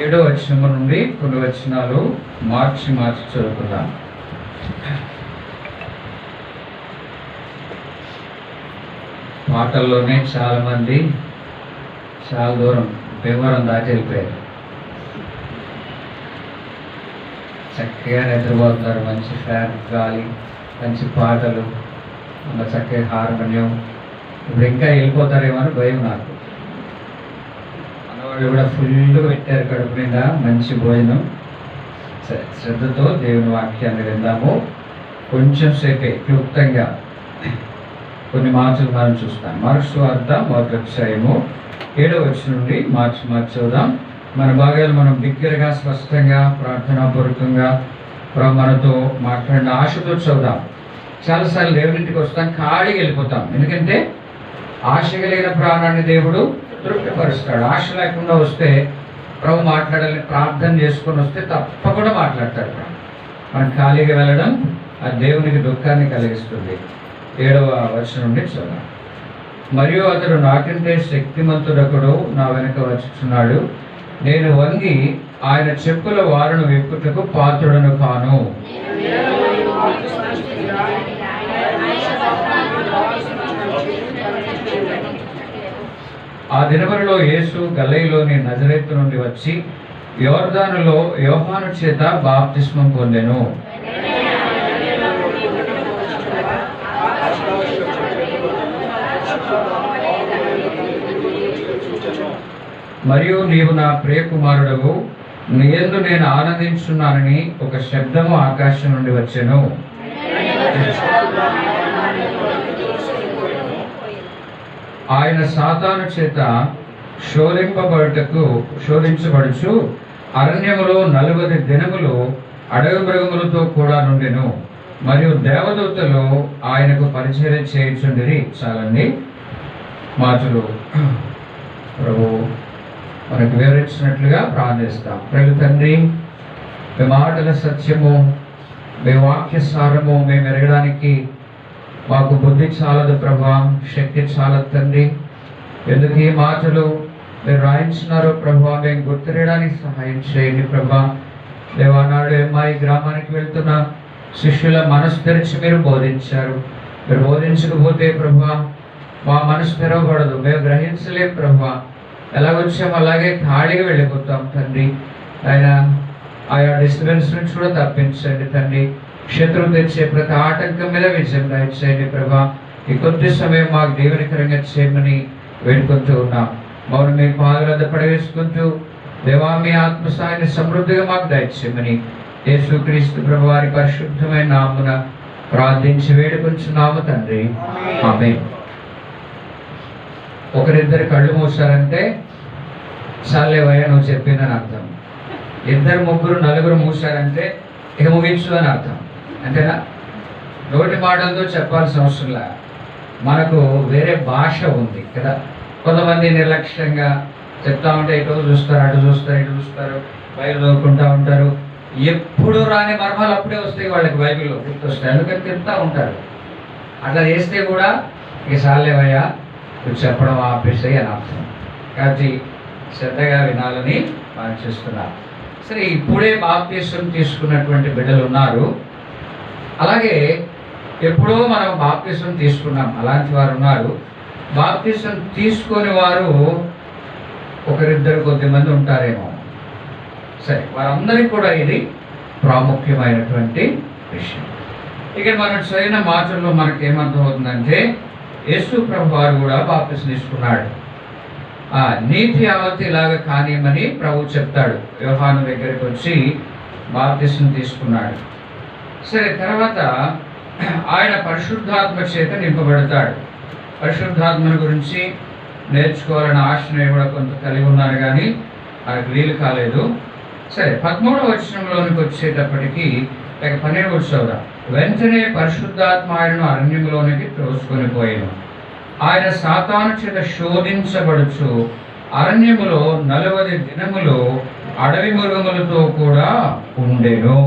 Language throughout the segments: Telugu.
7వ వచనం నుండి కొన్ని వచనాలు మార్చి చదువుకుందాం. మాటల్లోనే చాలామంది చాలా దూరం భీమవరం దాటి వెళ్ళిపోయారు. చక్కగా నిద్రపోతున్నారు. మంచి ఫ్యాన్ గాలి, మంచి పాటలు, చక్కగా హార్మోనియం. ఇప్పుడు ఇంకా వెళ్ళిపోతారేమో అని భయం నాకు. మనవాళ్ళు కూడా ఫుల్గా పెట్టారు కడుపు మీద మంచి భోజనం. శ్రద్ధతో దేవుని వాక్యాన్ని విందాము. కొంచెం సేపే క్లుప్తంగా కొన్ని మాటలు మనం చూస్తాం. మార్కు సువార్త 1వ అధ్యాయము 7వ వచనం నుండి మార్చి చదువుదాం. మన భాగాలు మనం బిగ్గరగా, స్పష్టంగా, ప్రార్థనాపూర్వకంగా మనతో మాట్లాడిన ఆశతో చదువుదాం. చాలాసార్లు దేవునింటికి వస్తాం, ఖాళీగా వెళ్ళిపోతాం. ఎందుకంటే ఆశ కలిగిన ప్రాణాన్ని దేవుడు తృప్తిపరుస్తాడు. ఆశ లేకుండా వస్తే ప్రభు మాట్లాడాలని ప్రార్థన చేసుకొని వస్తే తప్పకుండా మాట్లాడతాడు. మనం ఖాళీగా వెళ్ళడం ఆ దేవునికి దుఃఖాన్ని కలిగిస్తుంది. 7వ వచనం నుండి చదువు. మరియు అతడు నాకంటే శక్తిమంతుడొకడు నా వెనక వచ్చుచున్నాడు. నేను వంగి ఆయన చెప్పుల వారును విప్పుటకు పాత్రుడను కాను. ఆ దినములలో యేసు గలిలయలోని నజరేతు నుండి వచ్చి యోర్దానులో యోహాను చేత బాప్తిస్మం పొందెను. మరియు నీవు నా ప్రియకుమారుడవు, నీ యందు నేను ఆనందించున్నానని ఒక శబ్దము ఆకాశం నుండి వచ్చెను. ఆయన సాతాను చేత శోధించబడుచు అరణ్యములో 40 దినములు అడవి మృగములతో కూడా నుండెను. మరియు దేవదూతలు ఆయనకు పరిచర్య చేయుచుండిరి. చాలండి మాటలు ప్రభు మనకు వివరించినట్లుగా ప్రార్థిస్తాం. ప్రభు తండ్రి, మీ మాటల సత్యము, మీ వాక్య సారము మేము ఎరగడానికి మాకు బుద్ధి చాలదు ప్రభా, శక్తి చాలదు తండ్రి. ఎందుకు ఈ మాటలు మీరు రాయించినారో ప్రభా మేము గుర్తిరడానికి సహాయం చేయండి ప్రభా. దేవానాడు అమ్మాయి గ్రామానికి వెళ్తున్న శిష్యుల మనసు తెరిచి మీరు బోధించారు. మీరు బోధించకపోతే ప్రభా మా మనసు తెరవబడదు, మేము గ్రహించలేం ప్రభా. ఎలాగొచ్చాము అలాగే ఖాళీగా వెళ్ళిపోతాం తండ్రి. ఆయన ఆయా డిస్టర్బెన్స్ నుంచి కూడా తప్పించండి తండ్రి. శత్రువు తెచ్చే ప్రతి ఆటంకం మీద విజయం దయచేయండి ప్రభా. ఈ కొద్ది సమయం మాకు దీవెనకరంగా చేయమని వేడుకుంటూ ఉన్నాం. మౌనం మీ పాదరద్ద పడవేసుకుంటూ దేవా మీ ఆత్మసాయాన్ని సమృద్ధిగా మాకు దయచేయమని యేసుక్రీస్తు ప్రభు వారి పరిశుద్ధమైన నామమున ప్రార్థించి వేడుకుంటున్నాము తండ్రి, ఆమేన్. ఒకరిద్దరు కళ్ళు మూసారంటే చాలేవయ్యా నువ్వు చెప్పిందని అర్థం. 2 3 4 మూసారంటే ఇక ముగించు అని అర్థం. అంతేనా? నోటి మాటలతో చెప్పాల్సిన అవసరంలా. మనకు వేరే భాష ఉంది కదా. కొంతమంది నిర్లక్ష్యంగా చెప్తా ఉంటే ఇటు చూస్తారు, అటు చూస్తారు, ఇటు చూస్తారు, బైబిల్ చదువుకుంటూ ఉంటారు. ఎప్పుడు రాని మర్మాలు అప్పుడే వస్తాయి వాళ్ళకి, బైబిల్లో గుర్తొస్తాయి. అందుకని చెప్తూ ఉంటారు. అట్లా చేస్తే కూడా ఇక చాలేవయ్యా నువ్వు చెప్పడం ఆపేసాయి అని అర్థం. కాబట్టి శ్రద్ధగా వినాలని మనం చేస్తున్నాం. సరే, ఇప్పుడే బాప్తిసం తీసుకున్నటువంటి బిడ్డలు ఉన్నారు. అలాగే ఎప్పుడో మనం బాప్తిసం తీసుకున్నాం అలాంటి వారు ఉన్నారు. బాప్తిసం తీసుకొని వారు ఒకరిద్దరు కొద్దిమంది ఉంటారేమో. సరే, వారందరికీ కూడా ఇది ప్రాముఖ్యమైనటువంటి విషయం. ఇక్కడ మనం చదివిన మాటల్లో మనకేమర్థమవుతుందంటే యేసు ప్రభు వారు కూడా బాప్తిసం తీసుకున్నాడు. నీతి యావత్తు ఇలాగ కానియమని ప్రభు చెప్తాడు. యోహాను దగ్గరికి వచ్చి బాప్తిసం తీసుకున్నాడు. సరే, తర్వాత ఆయన పరిశుద్ధాత్మ చేత నింపబడతాడు. పరిశుద్ధాత్మను గురించి నేర్చుకోవాలని ఆశను కూడా కొంత కలిగి ఉన్నారు, కానీ ఆయనకు వీలు కాలేదు. సరే, 13వ వచనంలోనికి వచ్చేటప్పటికి 12వ వచనం, వెంటనే పరిశుద్ధాత్మ ఆయనను అరణ్యంలోనికి త్రోసుకొని పోయాను. ఆయన సాతాను చేత శోధించబడుచు అరణ్యములో 40 దినములు అడవి మృగములతో కూడా ఉండెను.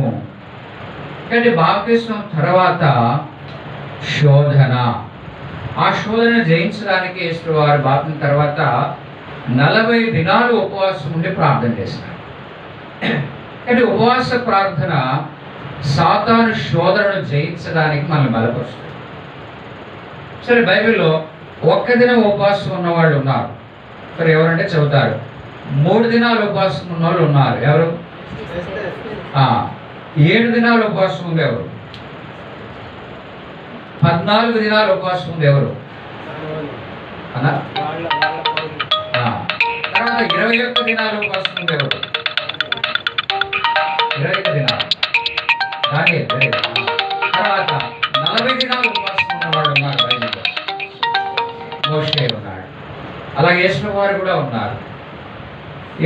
కానీ బాప్తిస్మం తర్వాత శోధన, ఆ శోధన జయించడానికి యేసు వారు బాప్తిస్మం తర్వాత 40 దినాలు ఉపవాసం ఉండి ప్రార్థన చేశారు. అంటే ఉపవాస ప్రార్థన సాతాను శోధనను జయించడానికి మనల్ని బలపరుస్తుంది. సరే, బైబిల్లో ఒక్క దినం ఉపవాసం ఉన్న వాళ్ళు ఉన్నారు. సరే, ఎవరంటే చెబుతారు. 3 దినాలు ఉపవాసం ఉన్న వాళ్ళు ఉన్నారు. ఎవరు? 7 దినాలు ఉపవాసం ఉంది ఎవరు? 14 దినాలు ఉపవాసం ఉంది ఎవరు? తర్వాత 21 దినాలు ఉపవాసం ఉంది ఎవరు? 21 దినాలు. తర్వాత 40 దినాలు ఉపవాసం ఉన్న వాళ్ళు ఉన్నారు. బైబిల్లో మోషే ఉన్నాడు, అలాగే యేసు వారు కూడా ఉన్నారు.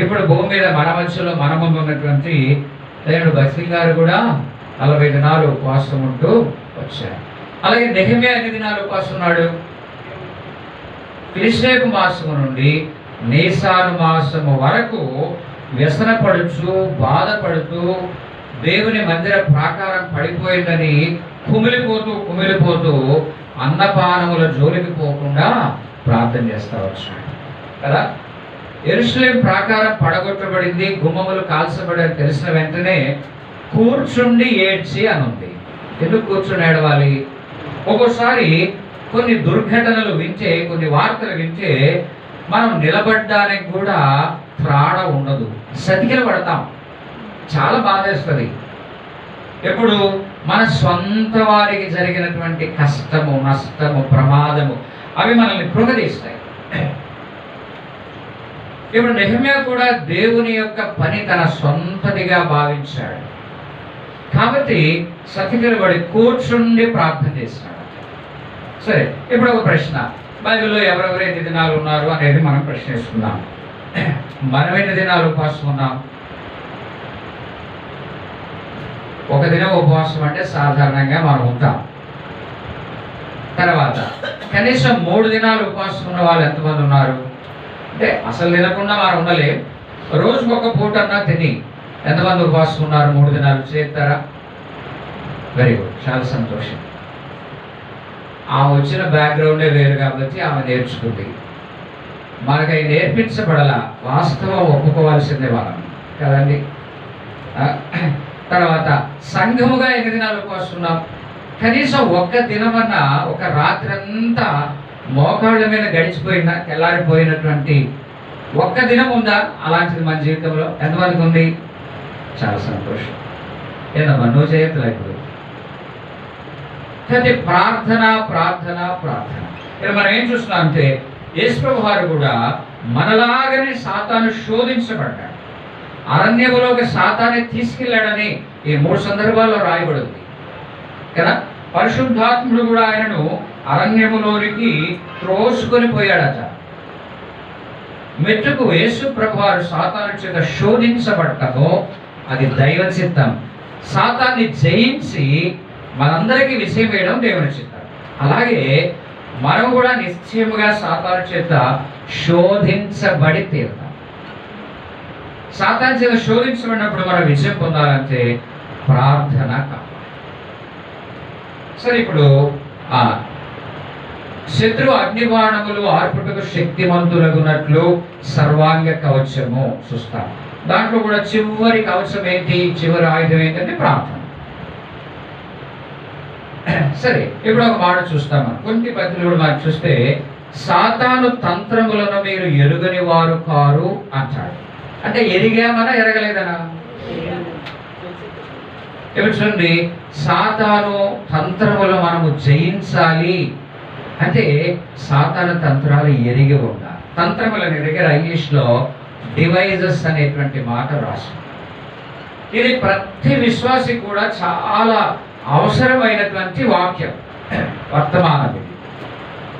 ఇప్పుడు భూమి మీద మన మధ్యలో మన ముందు ఉన్నటువంటి దేవుడు బస్రీ గారు కూడా 40 దినాలు ఉపవాసం ఉంటూ వచ్చారు. అలాగే నెహెమ్యా ఎన్ని దినాలు ఉపవాసం ఉన్నాడు? క్రిస్లేపు మాసము నుండి నీసాను మాసము వరకు వ్యసనపడుచు బాధపడుతూ దేవుని మందిర ప్రాకారం పడిపోయిందని కుమిలిపోతూ అన్నపానముల జోలికి పోకుండా ప్రార్థన చేస్తా వచ్చాడు కదా. యెరూషలేము ప్రాకారం పడగొట్టబడింది, గుమ్మములు కాల్చబడని తెలిసిన వెంటనే కూర్చుండి ఏడ్చి అని ఉంది. ఎందుకు కూర్చుని ఏడవాలి? ఒక్కోసారి కొన్ని దుర్ఘటనలు వింటే, కొన్ని వార్తలు వింటే మనం నిలబడ్డానికి కూడా ప్రాణం ఉండదు, సతికిల పడతాం. చాలా బాధేస్తుంది. ఎప్పుడు మన సొంత వారికి జరిగినటువంటి కష్టము, నష్టము, ప్రమాదము అవి మనల్ని కృంగదీస్తాయి. ఇప్పుడు నెహెమ్యా కూడా దేవుని యొక్క పని తన సొంతదిగా భావించాడు కాబట్టి సతికిలబడి కూర్చుండి ప్రార్థన చేశాడు. సరే, ఇప్పుడు ఒక ప్రశ్న. బైబిల్లో ఎవరెవరు ఎన్ని దినాలు ఉన్నారు అనేది మనం ప్రశ్నిస్తున్నాం. మనం ఎన్ని దినాలు ఉపవాసం ఉన్నాం? ఒక దినం ఉపవాసం అంటే సాధారణంగా మనం ఉంటాం. తర్వాత కనీసం 3 దినాలు ఉపవాసం ఉన్న వాళ్ళు ఎంతమంది ఉన్నారు? అంటే అసలు తినకుండా మనం ఉండలేం. రోజుకు ఒక పూట అన్నా తిని ఎంతమంది ఉపవాసం ఉన్నారు? 3 దినాలు చేస్తారా? వెరీ గుడ్, చాలా సంతోషం. ఆమె వచ్చిన బ్యాక్గ్రౌండే వేరు కాబట్టి ఆమె నేర్చుకుంది. మనకు అవి నేర్పించబడాల, వాస్తవం ఒప్పుకోవాల్సిందే మనం కదండి. తర్వాత సంఘముగా ఎన్ని దినాలు ఉపవాసం ఉన్నాం? కనీసం ఒక్క దినమన్నా, ఒక రాత్రి అంతా మోకాళ్ళ మీద గడిచిపోయిన తెల్లారిపోయినటువంటి ఒక్క దినం ఉందా? అలాంటిది మన జీవితంలో ఎంతమందికి ఉంది? చాలా సంతోషం. ఏదమ్మా నువ్వు చేయట్లేదు. అయితే ప్రార్థన ప్రార్థన ప్రార్థన. ఇక్కడ మనం ఏం చూస్తున్నాం అంటే యేసుప్రభు వారు కూడా మనలాగానే సాతాను శోధించబడ్డాడు. అరణ్యములోకి సాతానే తీసుకెళ్ళాడని ఈ 3 సందర్భాల్లో రాయబడింది కదా. పరిశుద్ధాత్ముడు కూడా ఆయనను అరణ్యములోనికి త్రోసుకొని పోయాడట. మెట్టుకు యేసు ప్రభు వారు సాతాను చేత శోధించబడటమో అది దైవ చిత్తం. సాతాన్ని జయించి మనందరికీ విజయం వేయడం దేవుని చిత్తం. అలాగే మనం కూడా నిశ్చయముగా సాతాను చేత శోధించబడి తీరుతాం. సాతాను చేత శోధించబడినప్పుడు మనం విజయం పొందాలంటే ప్రార్థన కావాలి. సరే, ఇప్పుడు శత్రు అగ్నిబాణములు ఆర్పుటకు శక్తిమంతులగునట్లు సర్వాంగ కవచము చూస్తాం. దాంట్లో కూడా చివరి కవచం ఏంటి? చివరి ఆయుధం ఏంటంటే ప్రార్థన. సరే, ఇప్పుడు ఒక మాట చూస్తాం. కొన్ని పద్ధతులు కూడా మనం చూస్తే సాతాను తంత్రములను మీరు ఎరుగని వారు కారు అంటాడు. అంటే ఎరిగామనా ఎరగలేదనా? ఇప్పుడు చూడండి, సాతాను తంత్రములు మనము జయించాలి అంటే సాతాను తంత్రాలు ఎరిగి ఉండాలి. తంత్రములని దగ్గర ఇంగ్లీష్లో డివైజెస్ అనేటువంటి మాట రాసి, ఇది ప్రతి విశ్వాసి కూడా చాలా అవసరమైనటువంటి వాక్యం, వర్తమానం.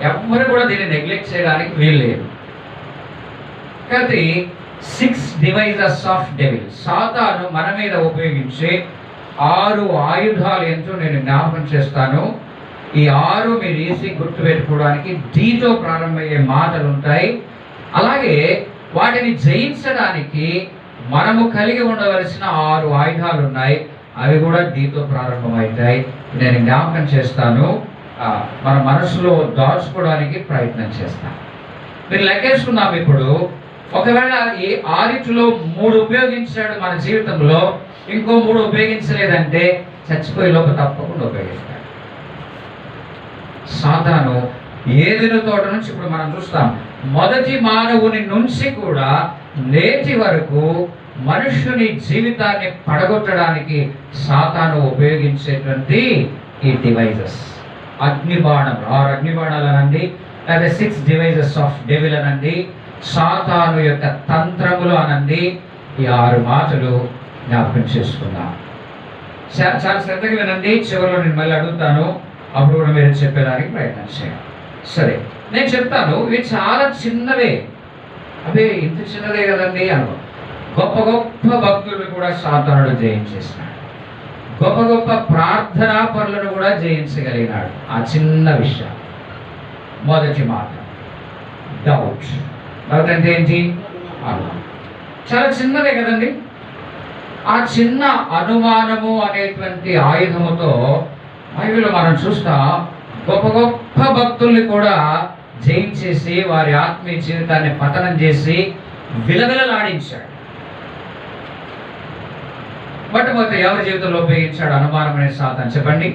ఎవ్వరు కూడా దీన్ని నెగ్లెక్ట్ చేయడానికి వీల్లేదు. కాబట్టి 6 డివైజెస్ ఆఫ్ డెవిల్, సాతాను మన మీద ఉపయోగించే 6 ఆయుధాలు ఏంటో నేను జ్ఞాపకం చేస్తాను. ఈ 6 మీరు ఈజీ గుర్తు పెట్టుకోవడానికి డీతో ప్రారంభమయ్యే మాటలు ఉంటాయి. అలాగే వాటిని జయించడానికి మనము కలిగి ఉండవలసిన 6 ఆయుధాలు ఉన్నాయి. అవి కూడా డీతో ప్రారంభమవుతాయి. నేను జ్ఞాపకం చేస్తాను, మన మనసులో దాచుకోవడానికి ప్రయత్నం చేస్తాను. మీరు లెక్కేసుకున్నాం. ఇప్పుడు ఒకవేళ ఈ 6 ఉపయోగించాడు మన జీవితంలో, ఇంకో 3 ఉపయోగించలేదంటే చచ్చిపోయే లోపు తప్పకుండా ఉపయోగిస్తాడు. సాతాను ఏదెను తోట నుంచి ఇప్పుడు మనం చూస్తాం, మొదటి మానవుని నుంచి కూడా నేటి వరకు మనుష్యుని జీవితాన్ని పడగొట్టడానికి సాతాను ఉపయోగించేటువంటి ఈ డివైజెస్, అగ్నిబాణం, 6 అగ్నిబాణాలు అనండి, లేదా 6 డివైజెస్ ఆఫ్ డెవిల్ అనండి, సాతాను యొక్క తంత్రములు అనండి, ఈ 6 మాటలు జ్ఞాపకం చేసుకుందాం. చాలా శ్రద్ధగా వినండి. చివరిలో నేను మళ్ళీ అడుగుతాను, అప్పుడు కూడా మీరు చెప్పేదానికి ప్రయత్నం చేయాలి. సరే, నేను చెప్తాను. ఇవి చాలా చిన్నవే. అదే ఇంత చిన్నదే కదండి అను. గొప్ప గొప్ప భక్తులు కూడా సాతానుడు జయించేసినాడు. గొప్ప గొప్ప ప్రార్థనా పరులను కూడా జయించగలిగినాడు ఆ చిన్న విషయం. మొదటి మాట డౌట్. డౌట్ అంటే ఏంటి? అనుమానం. చాలా చిన్నదే కదండి. ఆ చిన్న అనుమానము అనేటువంటి ఆయుధముతో బైబిల్లో మనం చూస్తా గొప్ప గొప్ప భక్తుల్ని కూడా జయించేసి వారి ఆత్మీయ జీవితాన్ని పతనం చేసి విలవిలలాడించాడు. మొట్టమొదటి ఎవరి జీవితంలో ఉపయోగించాడు అనుమానం అనే సాతాను? చెప్పండి.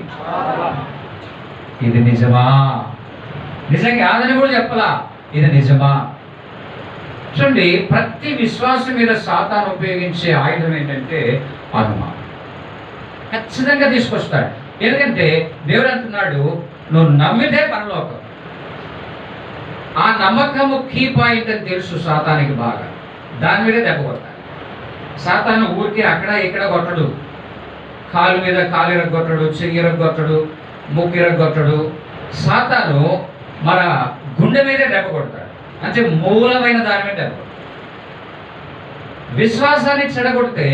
ఇది నిజమా? నిజంగా కాదని కూడా చెప్పలా, ఇది నిజమా? చూడండి, ప్రతి విశ్వాసం మీద సాతాను ఉపయోగించే ఆయుధం ఏంటంటే అనుమానం. ఖచ్చితంగా తీసుకొస్తాడు. ఎందుకంటే దేవుడు అంటున్నాడు, నువ్వు నమ్మితే పరలోకం. ఆ నమ్మకము కీ పాయింట్ అని తెలుసు సాతానికి బాగా. దాని మీదే దెబ్బ కొట్టాలి. సాతాను ఊరికి అక్కడ ఇక్కడ కొట్టడు. కాలు మీద కాలు ఇరగొట్టడు, చెయ్యి ఇరగొట్టడు, ముక్కు ఇరగొట్టడు. సాతాను మన గుండె మీదే దెబ్బ కొడతాడు. అంటే మూలమైన దాని మీద దెబ్బ కొడతాడు. విశ్వాసాన్ని చెడగొడితే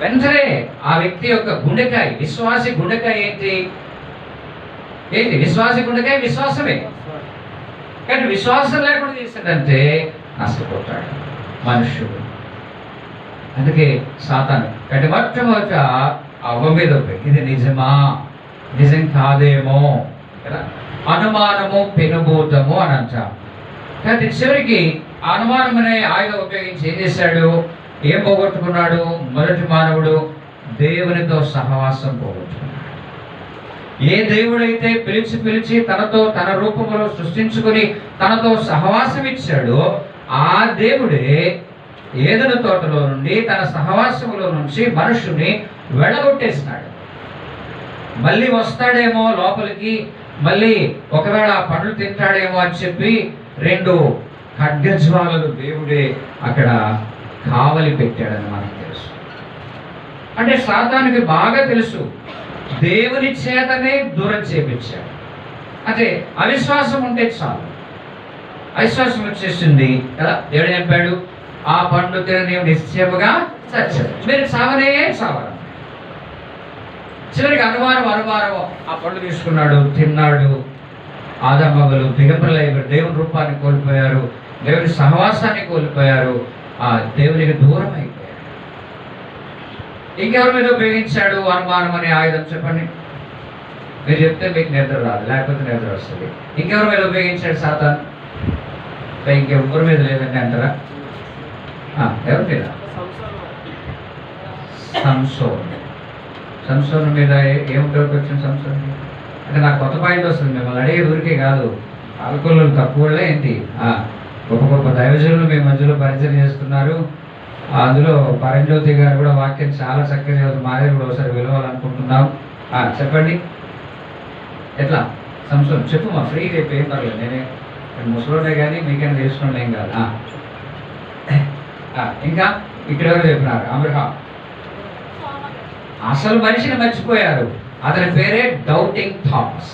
వెంటనే ఆ వ్యక్తి యొక్క గుండెకాయ, విశ్వాసి గుండెకాయ ఏంటి? విశ్వాసి గుండెకాయ విశ్వాసమే. కానీ విశ్వాసం లేకుండా చేశాడంటే నష్టపోతాడు మనుష్యుడు. అందుకే సాతాను అంటే మొట్టమొదట అవ్వ మీద ఇది నిజమా, నిజం కాదేమో కదా, అనుమానము పెనుభూతము అని అంటాం. కానీ చివరికి అనుమానం అనే ఆయుధం ఉపయోగించి ఏం చేశాడు? ఏం పోగొట్టుకున్నాడు? మొదటి మానవుడు దేవునితో సహవాసం పోగొట్టుకున్నాడు. ఏ దేవుడైతే పిలిచి తనతో తన రూపంలో సృష్టించుకొని తనతో సహవాసం ఇచ్చాడో ఆ దేవుడే ఏదెను తోటలో నుండి తన సహవాసములో నుంచి మనుషుని వెళ్ళగొట్టేసినాడు. మళ్ళీ వస్తాడేమో లోపలికి, మళ్ళీ ఒకవేళ పండ్లు తింటాడేమో అని చెప్పి 2 ఖడ్గజ్వాలలు దేవుడే అక్కడ కావలి పెట్టాడని మనకు తెలుసు. అంటే సాతానుకి బాగా తెలుసు దేవుని చేతనే దూరం చేపించాడు. అంటే అవిశ్వాసం ఉంటే చాలు, అవిశ్వాసం వచ్చేసింది కదా. దేవుడు చెప్పాడు, ఆ పండు తినని నిశ్చయముగా చచ్చాడు. మీరు చావనే చావరు. చివరికి అనుమానం ఆ పండు తీసుకున్నాడు, తిన్నాడు. ఆదామవ్వలు దిగంబరులయ్యారు, దేవుని రూపాన్ని కోల్పోయారు, దేవుని సహవాసాన్ని కోల్పోయారు, ఆ దేవునికి దూరం అయిపోయారు. ఇంకెవరి మీద ఉపయోగించాడు అనుమానం అనే ఆయుధం? చెప్పండి. మీరు చెప్తే మీకు నిద్ర రాదు, లేకపోతే నిద్ర వస్తుంది. ఇంకెవరి మీద ఉపయోగించాడు సాతాను? ఇంకెవరి మీద లేదండి అంటారా? ఎవరి మీద? సంసోను మీద ఏముంటుంది వచ్చిన సంసోను అంటే నాకు కొత్త పాయింట్ వస్తుంది. మిమ్మల్ని అడిగే ఊరికే కాదు, ఆల్కహాల్ తక్కువలే ఏంటి, గొప్ప గొప్ప దైవజనులు మీ మధ్యలో పరిచయం చేస్తున్నారు. అందులో పరంజ్యోతి గారు కూడా వాక్యం చాలా చక్కగా చదువుతుంది. మాదే కూడా ఒకసారి విలువాలనుకుంటున్నాం. చెప్పండి, ఎట్లా సంసోను చెప్పు. మా ఫ్రీ రేపు ఏం పర్లేదు, నేను ముసలోనే కానీ మీకేం తెలుసుకోండి, ఏం కాదు. ఇంకా ఇక్కడ ఎవరు చెప్పినారు? అబ్రహాం. అసలు మనిషిని మర్చిపోయారు. అతని పేరే డౌటింగ్ థామస్,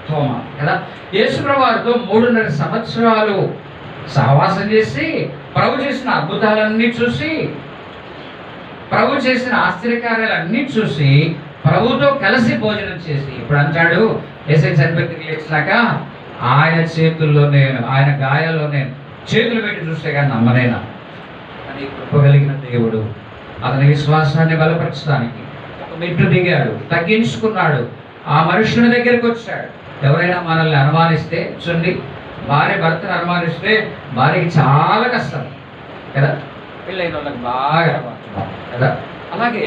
తోమా కదా. యేసుప్రభువు వారితో 3.5 సంవత్సరాలు సహవాసం చేసి ప్రభు చేసిన అద్భుతాలన్నీ చూసి, ప్రభు చేసిన ఆశ్చర్యకార్యాలన్నీ చూసి, ప్రభుతో కలిసి భోజనం చేసి ఇప్పుడు అంటాడు, యేసయ్య చనిపోయి లేచినాక ఆయన చేతుల్లో నేను, ఆయన గాయాల్లో నేను చేతులు పెట్టి చూస్తే కానీ నమ్మనేనా అని కృపగలిగిన దేవుడు అతని విశ్వాసాన్ని బలపరచడానికి ఒక మెట్టు దిగాడు, తగ్గించుకున్నాడు, ఆ మనుషుని దగ్గరికి వచ్చాడు. ఎవరైనా మనల్ని అనుమానిస్తే చూడండి, భార్య భర్తను అనుమానిస్తే భార్యకి చాలా కష్టం కదా, పెళ్ళైన వాళ్ళకి బాగా కదా. అలాగే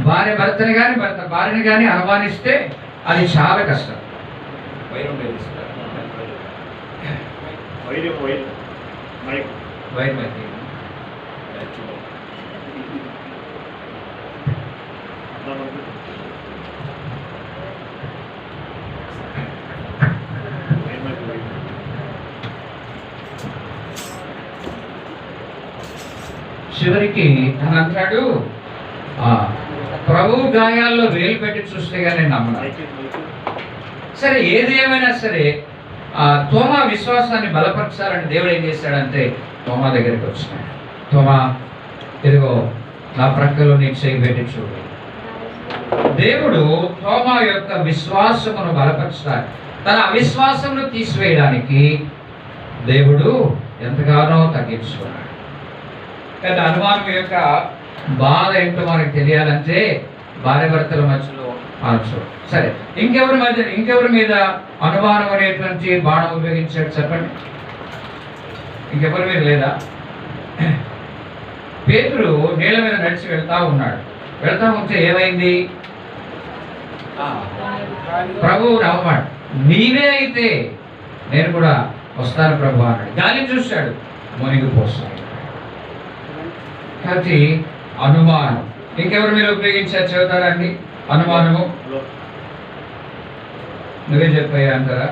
భార్య భర్తని కానీ భర్త భార్యని కానీ అనుమానిస్తే అది చాలా కష్టం. వైరం చివరికి అని అంటాడు, ప్రభు గాయాల్లో వేలు పెట్టి చూస్తే కానీ నేను నమ్మను. సరే, ఏది ఏమైనా సరే తోమా విశ్వాసాన్ని బలపరచాలని దేవుడు ఏం చేశాడంటే తోమా దగ్గరికి వచ్చినాడు. తోమా, ఇదిగో నా ప్రక్కలో నీకు చేయి పెట్టి చూడు. దేవుడు తోమా యొక్క విశ్వాసమును బలపరచాలి. తన అవిశ్వాసమును తీసివేయడానికి దేవుడు ఎంతగానో తగ్గించుకున్నాడు. కానీ అనుమానం యొక్క బాధ ఏంటో మనకు తెలియాలంటే భార్య భర్తల మధ్యలో అనొచ్చు. సరే, ఇంకెవరి మీద అనుమానం అనేటువంటి బాణం ఉపయోగించాడు చెప్పండి? ఇంకెవరి మీద లేదా? పేతురు నీళ్ళ మీద నడిచి వెళ్తా ఉంటే ఏమైంది? ప్రభువు నవ్వాడు. నీవే అయితే నేను కూడా వస్తాను ప్రభు అన్నాడు. గాలిని చూశాడు, మునిగిపోస్తాడు. కాబట్టి అనుమానం ఇంకెవరి మీద ఉపయోగించారు చెబుతారా అండి? అనుమానము నువ్వే చెప్పాయా అంటారా?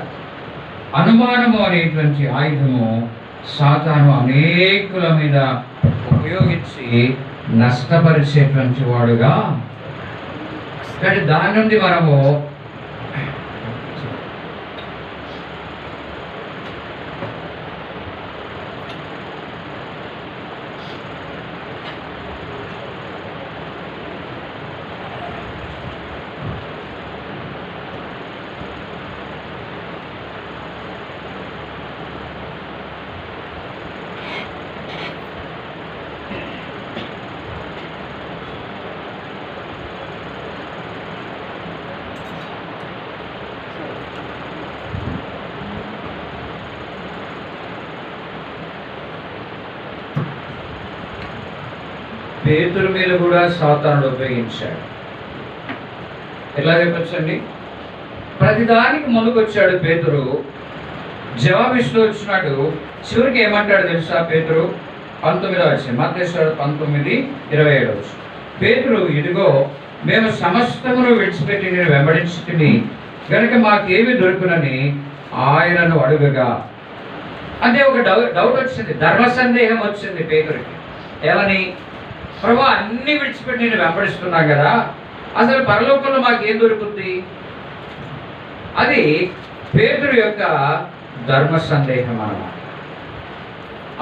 అనుమానము అనేటువంటి ఆయుధము సాతాను అనేకుల మీద ఉపయోగించి నష్టపరిచేటువంటి వాడుగా. కానీ దాని నుండి మనము పేతురు మీద కూడా సాతానుడు ఉపయోగించాడు. ఎలా చెప్పచ్చండి? ప్రతిదానికి ముందుకొచ్చాడు పేతురు, జవాబిస్తూ వచ్చినాడు. చివరికి ఏమంటాడు తెలుసా పేతురు? 19వ వచనం, మత్తయి 19:27. పేతురు, ఇదిగో మేము సమస్తమును విడిచిపెట్టి నేను వెంబడించుకుని గనుక మాకేమి దొరుకునని ఆయనను అడుగగా. అంటే ఒక డౌట్ వచ్చింది, ధర్మ సందేహం వచ్చింది పేతురికి. ఏమని? ప్రభు, అన్ని విడిచిపెట్టి నేను వెంబడిస్తున్నా కదా, అసలు పరలోకంలో మాకేం దొరుకుతుంది? అది పేతురు యొక్క ధర్మ సందేహం అన్నమాట.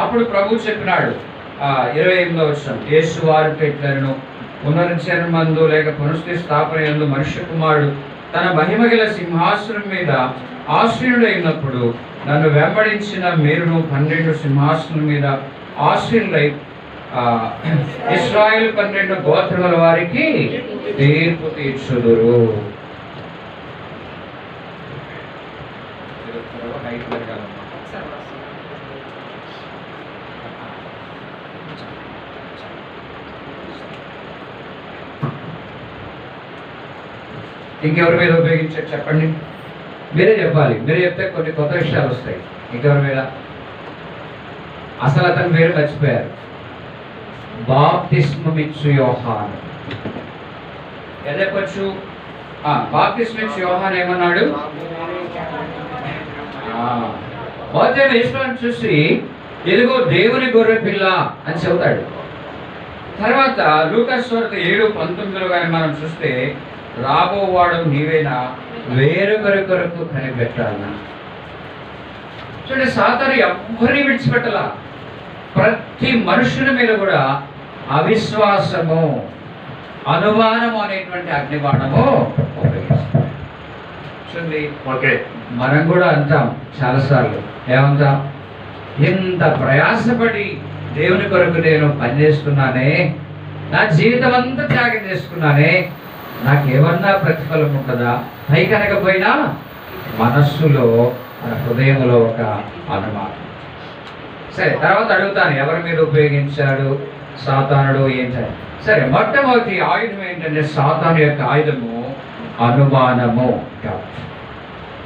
అప్పుడు ప్రభు చెప్పినాడు 28వ వచనం, యేసు వారితో ఇట్లను పునరుజ్జన్మందు లేక పునరుద్ధి స్థాపన యందు మనుష్య కుమారుడు తన మహిమగల సింహాసనం మీద ఆసీనుడైనప్పుడు నన్ను వెంబడించిన మీరును 12 సింహాసనం మీద ఆసీనులై ఇశ్రాయేలు 12 గోత్రముల వారికి తీర్పు తీర్చుదురు. ఇంకెవరి మీద ఉపయోగించారు చెప్పండి? మీరే చెప్పాలి. మీరే చెప్తే కొన్ని కొత్త విషయాలు వస్తాయి. ఇంకెవరి మీద? అసలు అతని పేరు మర్చిపోయారు. బాప్తిస్మమిచ్చు యోహాను. ఎదకొచ్చు బాప్తిస్మిచ్చు యోహాను ఏమన్నాడు? మొదట యేసుని చూసి ఇదిగో దేవుని గొర్రె పిల్ల అని చెబుతాడు. తర్వాత లూకాసు సువార్త 7:19 కానీ మనం చూస్తే రాబోవాడు నీవేనా, వేరొకరి కొరకు కనిపెట్టాలన్నా. చూడండి, సాతాను ఎవ్వరిని విడిచిపెట్టలా. ప్రతి మనుషుని మీద కూడా అవిశ్వాసము, అనుమానము అనేటువంటి అగ్నిబాణము ఉపయోగిస్తాం. చూడండి, మనం కూడా అంటాం చాలాసార్లు, ఏమంటాం? ఇంత ప్రయాసపడి దేవుని కొరకు నేను పనిచేస్తున్నానే, నా జీవితం అంతా త్యాగం చేసుకున్నానే, నాకేమన్నా ప్రతిఫలం ఉంటుందా? పైకనకపోయినా మనస్సులో మన హృదయంలో ఒక అనుమానం. సరే, తర్వాత అడుగుతాను ఎవరి మీద ఉపయోగించాడు సాతానుడు ఏంటని. సరే, మొట్టమొదటి ఆయుధం ఏంటంటే సాతాను యొక్క ఆయుధము అనుమానము.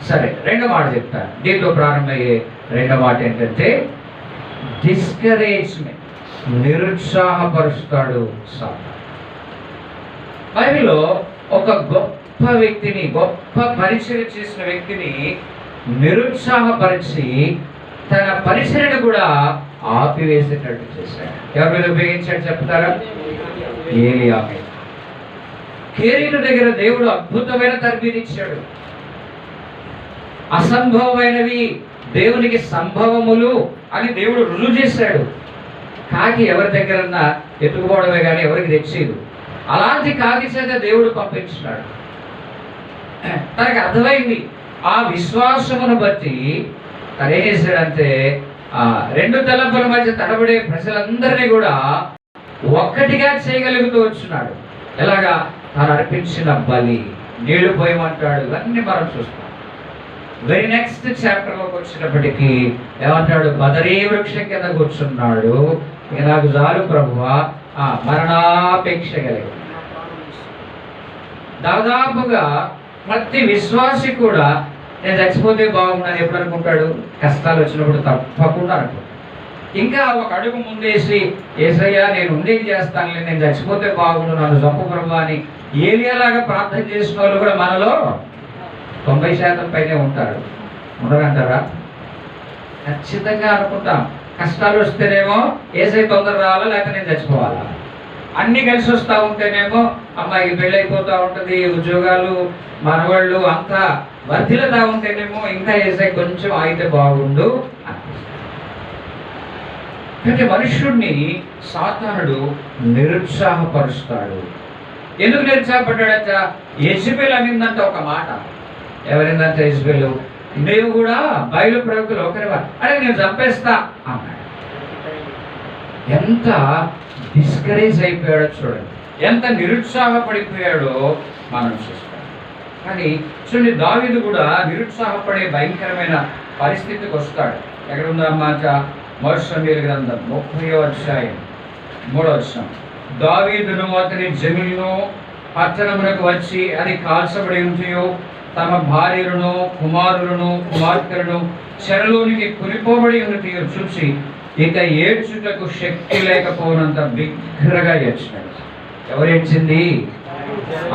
సరే, రెండో మాట చెప్తాను. దీంతో ప్రారంభమయ్యే రెండో మాట ఏంటంటే డిస్కరేజ్మెంట్, నిరుత్సాహపరుస్తాడు సాతాను. బైబిల్లో ఒక గొప్ప వ్యక్తిని, గొప్ప పరిచయం చేసిన వ్యక్తిని నిరుత్సాహపరిచి తన పరిచయను కూడా ఆపివేసేటట్టు చేశాడు. ఎవరి మీద ఉపయోగించాడు చెప్తారా? ఏలియా మీద. కేరీను దగ్గర దేవుడు అద్భుతమైన తర్బీదు ఇచ్చాడు. అసంభవమైనవి దేవునికి సంభవములు అని దేవుడు రుజువు చేశాడు. కాకి ఎవరి దగ్గరన్నా ఎత్తుకుపోవడమే కానీ ఎవరికి తెచ్చేది. అలాంటి కాకి చేత దేవుడు పంపించినాడు. తనకు అర్థమైంది. ఆ విశ్వాసమును బట్టి తనేం చేశాడంటే రెండు తలంపుల మధ్య తడబడే ప్రజలందరినీ కూడా ఒక్కటిగా చేయగలుగుతూ వచ్చినాడు. ఎలాగా? తను అర్పించిన బలి, నీళ్లు పోయమంటాడు, ఇవన్నీ మనం చూస్తాం. వెరీ నెక్స్ట్ చాప్టర్లోకి వచ్చినప్పటికీ ఏమంటాడు? బదరీ వృక్షం కింద కూర్చున్నాడు. ఇక నాకు చాలు ప్రభువా, మరణాపేక్ష కలిగి. దాదాపుగా ప్రతి విశ్వాసి కూడా నేను చచ్చిపోతే బాగున్నాను ఎప్పుడు అనుకుంటాడు? కష్టాలు వచ్చినప్పుడు తప్పకుండా అనుకుంటాడు. ఇంకా ఒక అడుగు ముందేసి ఏసయ్యా నేను ఉండేం చేస్తానులే, నేను చచ్చిపోతే బాగుండు, నన్ను చంపు ప్రభువా అని ఏలియాలాగా ప్రార్థన చేసిన వాళ్ళు కూడా మనలో 90% పైనే ఉంటారు. ఉండరంటారా? ఖచ్చితంగా అనుకుంటాం. కష్టాలు వస్తేనేమో ఏసై తొందర రావాలా, లేకపోతే నేను చచ్చిపోవాలా. అన్నీ కలిసి వస్తూ ఉంటేనేమో అమ్మాయికి పెళ్ళి అయిపోతూ ఉంటుంది, ఉద్యోగాలు మనవాళ్ళు అంతా వర్ధిల్లుతూ ఉంటేనేమో ఇంకా ఏసై కొంచెం ఆగితే బాగుండు అంటే మనుష్యుడిని సాతానుడు నిరుత్సాహపరుస్తాడు. ఎందుకు నిరుత్సాహపడ్డాడట? యెజబెల్ అనిందంట ఒక మాట. ఎవరిందంటే యెజబెల్, నీవు కూడా బయలు ప్రవక్తలు ఒకరివా అంటే నేను చంపేస్తా అన్నాడు. ఎంత డిస్కరేజ్ అయిపోయాడో చూడండి, ఎంత నిరుత్సాహపడిపోయాడో మనం చూస్తాం. కానీ చూడండి, దావీదు కూడా నిరుత్సాహపడే భయంకరమైన పరిస్థితికి వస్తాడు. ఎక్కడ ఉందన్నమాట? మొదటి సమూయేలు గ్రంథం 30వ అధ్యాయం 3వ వచనం. దావీదును అతని జనులను పట్టణమునకు వచ్చి అది కాల్చబడి ఉంటయో తమ భార్యలను కుమారులను కుమార్తెలను చెరలోనికి కొనిపోబడి ఉన్నట్టు చూసి ఇక ఏడ్చుటకు శక్తి లేకపోయినంత బిగ్గరగా ఏడ్చినాడు. ఎవరు ఏడ్చింది?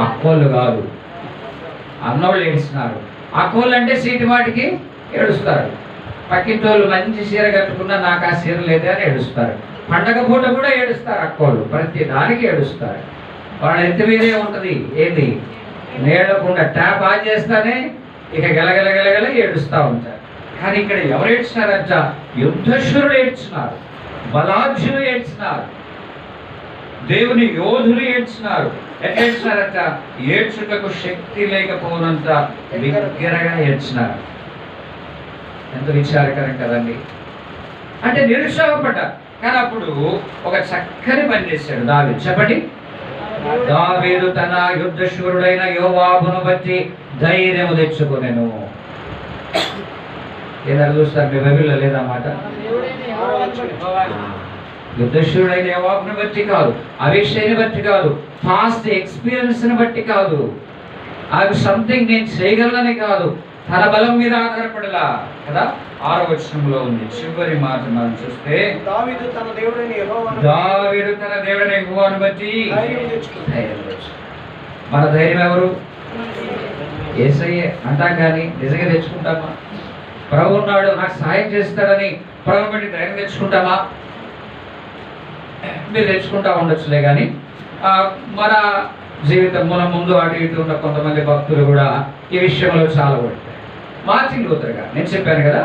అక్కోళ్ళు కాదు, అన్నోళ్ళు ఏడుస్తున్నారు. అక్కోళ్ళు అంటే సీటి మాటికి ఏడుస్తారు. పక్కింటోళ్ళు మంచి చీర కట్టుకున్నా నాకు ఆ చీర లేదే అని ఏడుస్తారు. పండగ పూట కూడా ఏడుస్తారు అక్కోళ్ళు, ప్రతి దానికి ఏడుస్తారు. వాళ్ళ ఎత్తి మీదే ఉంటుంది ఏంటి? నీళ్ళకుండా ట్యాప్ ఆన్ చేస్తానే ఇక గెలగెలగెలగెల ఏడుస్తూ ఉంటారు. కానీ ఇక్కడ ఎవరు ఏడ్చినారంట? యుద్ధశూరులు ఏడ్చినారు, బలాఢ్యులు ఏడ్చినారు, దేవుని యోధులు ఏడ్చినారు. ఎట్లా ఏడ్చినారంట? ఏడ్చుటకు శక్తి లేకపోయినంత బిగ్గరగా ఏడ్చినారు. ఎంత విచారకరం కదండి. అంటే నిరుత్సాహపడ్డారు. కానీ అప్పుడు ఒక చక్కని పని చేశాడు దావీదు. చెప్పండి. దావీదు తన యుద్ధశూరుడైన యోవాబును బట్టి ధైర్యము తెచ్చుకొనెను. ఏదైనా చూస్తారు మీ బైబిల్లో లేదన్నమాట. యుద్ధశూరుడైన యోవాబును బట్టి కాదు, అభిషేక్ని బట్టి కాదు, పాస్ట్ ఎక్స్పీరియన్స్ని బట్టి కాదు, అది సంథింగ్ నేను చేయగలనని కాదు, తన బలం మీద ఆధారపడలా కదా. 6వ వచనంలో ఉంది చివరి మాట మనం చూస్తే, దావీదు తన దేవుడైన యెహోవాను బట్టి ధైర్యం తెచ్చుకున్నాడు. మన ధైర్యం ఎవరు? యేసయ్యే అంటాం. కానీ నిజంగా తెచ్చుకుంటామా? ప్రభు ఉన్నాడు నాకు సహాయం చేస్తాడని ప్రభు బట్టి ధైర్యం తెచ్చుకుంటామా? మీరు తెచ్చుకుంటా ఉండొచ్చులే. కానీ మన జీవితం మన ముందు అటు ఇటు ఉన్న కొంతమంది భక్తులు కూడా ఈ విషయంలో చాలా పడతారు. మార్టిన్ లూథర్ గారు, నేను చెప్పాను కదా,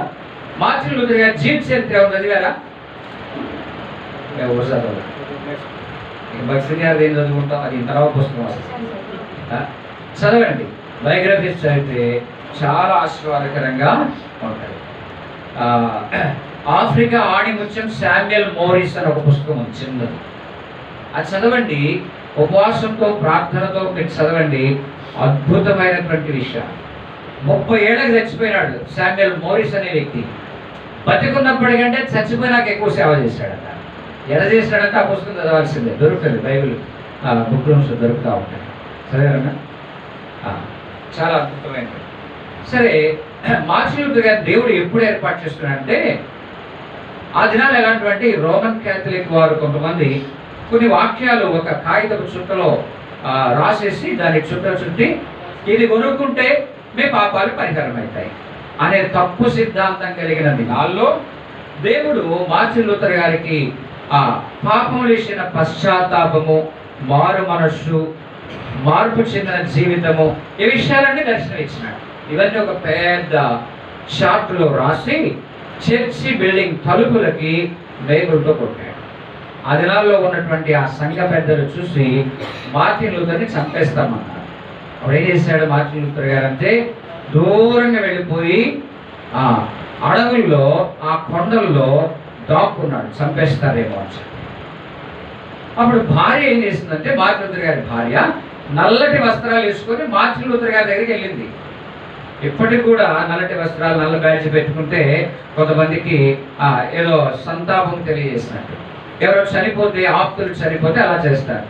మార్టిన్ లూథర్ గారు జీవిత చరిత్ర ఎవరు చదివారా? ఎవరు చదవాలి? భక్తి గారు ఏం చదువుకుంటాం, అది తర్వాత పుస్తకం చదవండి. బయోగ్రఫీస్ చదివితే చాలా ఆశీర్వాదకరంగా ఉంటాయి. ఆఫ్రికా ఆణిముత్యం శామ్యుయల్ మోరిస్ అని ఒక పుస్తకం ఉంది, చిన్నది. అది చదవండి. ఉపవాసంతో ప్రార్థనతో మీరు చదవండి. అద్భుతమైనటువంటి విషయం. 30 ఏళ్ళకి చచ్చిపోయినాడు శామ్యుయల్ మోరిస్ అనే వ్యక్తి. బతికున్నప్పటికంటే చచ్చిపోయినాక ఎక్కువ సేవ చేశాడట. ఎలా చేశాడంటే ఆ పుస్తకం చదవాల్సిందే, దొరుకుతుంది, బైబిల్ బుక్ రూమ్స్ దొరుకుతూ ఉంటాయి. సరేనా? చాలా అద్భుతమైనది. సరే, మార్టిన్ లూథర్ గారిని దేవుడు ఎప్పుడు ఏర్పాటు చేస్తున్నాడంటే, ఆ దినాలు ఎలాంటివంటే రోమన్ క్యాథలిక్ వారు కొంతమంది కొన్ని వాక్యాలు ఒక కాగితపు చుట్టలో రాసేసి దాని చుట్టి ఇది కొనుక్కుంటే మీ పాపాలు పరిహారం అవుతాయి అనే తప్పు సిద్ధాంతం కలిగిన దినాల్లో దేవుడు మార్టిన్ లూథర్ గారికి పాపం చేసిన పశ్చాత్తాపము, మారు మనస్సు, మార్పు చెందిన జీవితము, ఈ విషయాలన్నీ దర్శనం ఇచ్చినాడు. ఇవన్నీ ఒక పెద్ద చార్టులో రాసి చర్చి బిల్డింగ్ తలుపులకి మేకులతో కొట్టాడు. ఆ దినాల్లో ఉన్నటువంటి ఆ సంఘ పెద్దలు చూసి మార్టిన్ లూథర్ని చంపేస్తామన్నారు. అప్పుడు ఏం చేశాడు మార్టిన్ లూథర్ గారు అంటే, దూరంగా వెళ్ళిపోయి అడవుల్లో, ఆ కొండల్లో దాక్కున్నాడు, చంపేస్తారేమో అని. అప్పుడు భార్య ఏం చేసిందంటే, మార్టిన్ లూథర్ గారి భార్య నల్లటి వస్త్రాలు వేసుకొని మార్టిన్ లూథర్ గారి దగ్గరికి వెళ్ళింది. ఇప్పటికి కూడా నల్లటి వస్త్రాలు, నల్ల బ్యాడ్జ్ పెట్టుకుంటే కొంతమందికి ఏదో సంతాపం తెలియజేసినట్టు, ఎవరో చనిపోతే, ఆప్తులు చనిపోతే అలా చేస్తారు.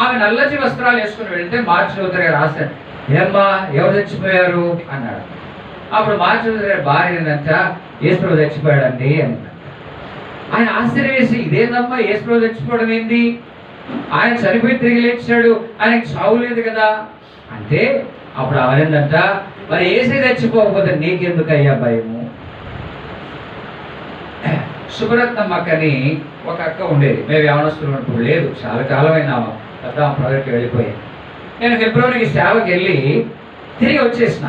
ఆమె నల్లటి వస్త్రాలు వేసుకుని వెళ్తే మార్టిన్ లూథర్ గారు రాశాడు, ఏమ్మా ఎవరు చచ్చిపోయారు అన్నాడు. అప్పుడు మార్టిన్ లూథర్ గారి భార్య ఏంటంట, యేసుప్రభు చచ్చిపోయాడండి అని. ఆయన ఆశ్చర్యం వేసి, ఇదేందమ్మా యేసుప్రభు చచ్చిపోవడం ఏంది, ఆయన చనిపోయి తిరిగి లేచాడు, ఆయనకి చావు లేదు కదా అంటే, అప్పుడు అవనేందంట, మరి ఏసీ చచ్చిపోకపోతే నీకెందుకయ్యా భయము? శుభరత్నమ్మకని ఒక అక్క ఉండేది, మేము యవనస్తులు ఉన్నప్పుడు, లేదు చాలా కాలమైన పెద్ద ప్రాజెక్ట్కి వెళ్ళిపోయాయి. నేను ఫిబ్రవరికి సేవకి వెళ్ళి తిరిగి వచ్చేసిన.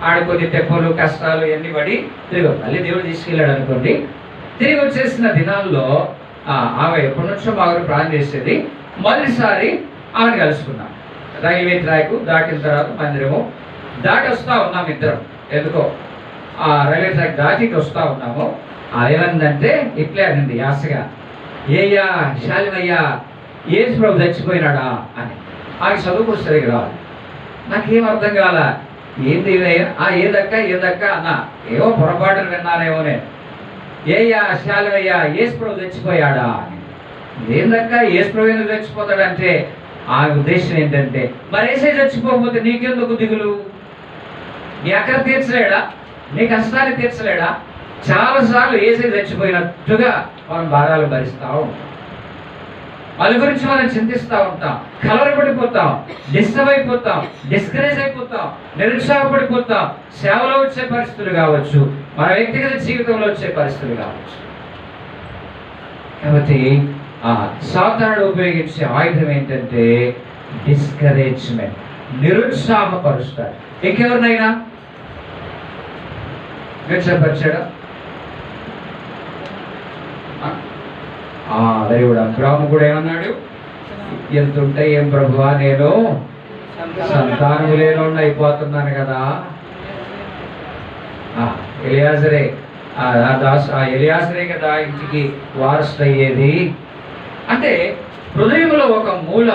ఆడ కొన్ని తెప్పలు, కష్టాలు ఇవన్నీ పడి తిరిగి మళ్ళీ దేవుడు తీసుకెళ్ళాడు అనుకోండి. తిరిగి వచ్చేసిన దినాల్లో ఆమె ఎప్పటి నుంచో బాగా ప్రాణం చేసేది. మొదటిసారి ఆమెను కలుసుకున్నాం. రైల్వే ట్రాక్ దాటిన తర్వాత మందిరము దాటి వస్తూ ఉన్నాము ఇద్దరం. ఎందుకో ఆ రైల్వే ట్రాక్ దాటి వస్తూ ఉన్నాము. ఏమందంటే ఇట్లే అనింది యాసగా, ఏయ్యా శాలిమయ్యా యేసు ప్రభు చచ్చిపోయినాడా అని. ఆమె చదువుకు సరిగ్గా రావాలి, నాకేం అర్థం కాల. ఏంది ఏదక్క అన్న, ఏవో పొరపాటును విన్నానేమో నేను. ఏయ్యా శాలిమయ్యా యేసు ప్రభు చచ్చిపోయాడా అని. ఏందక్క యేసు ప్రభు ఎందుకు చచ్చిపోతాడంటే, ఆ ఉద్దేశం ఏంటంటే, మరి ఏసై చచ్చిపోకపోతే నీకెందుకు దిగులు? నీ అక్కడ తీర్చలేడా? నీ కష్టాన్ని తీర్చలేడా? చాలాసార్లు ఏసై చచ్చిపోయినట్టుగా మనం భారాలు భరిస్తూ ఉంటాం. వాళ్ళ గురించి మనం చింతిస్తూ ఉంటాం, కలవరపడిపోతాం, డిస్టర్బ్ అయిపోతాం, డిస్కరేజ్ అయిపోతాం, నిరుత్సాహపడిపోతాం. సేవలో వచ్చే పరిస్థితులు కావచ్చు, మన వ్యక్తిగత జీవితంలో వచ్చే పరిస్థితులు కావచ్చు. కాబట్టి సాతానుడు ఉపయోగించే ఆయుధం ఏంటంటే డిస్కరేజ్మెంట్, నిరుత్సాహపరుస్తాడు. ఇంకెవరినైనా నిరుత్సాహపరిచాడా? Very good. అబ్రాహాము కూడా ఏమన్నాడు, ఎంత ఉంటే ఏం ప్రభువా, నేను సంతానము లేనోడిని అయిపోతున్నాను కదా. ఎలియాజరే కదా ఇంటికి వారసుడు అయ్యేది అంటే, హృదయంలో ఒక మూల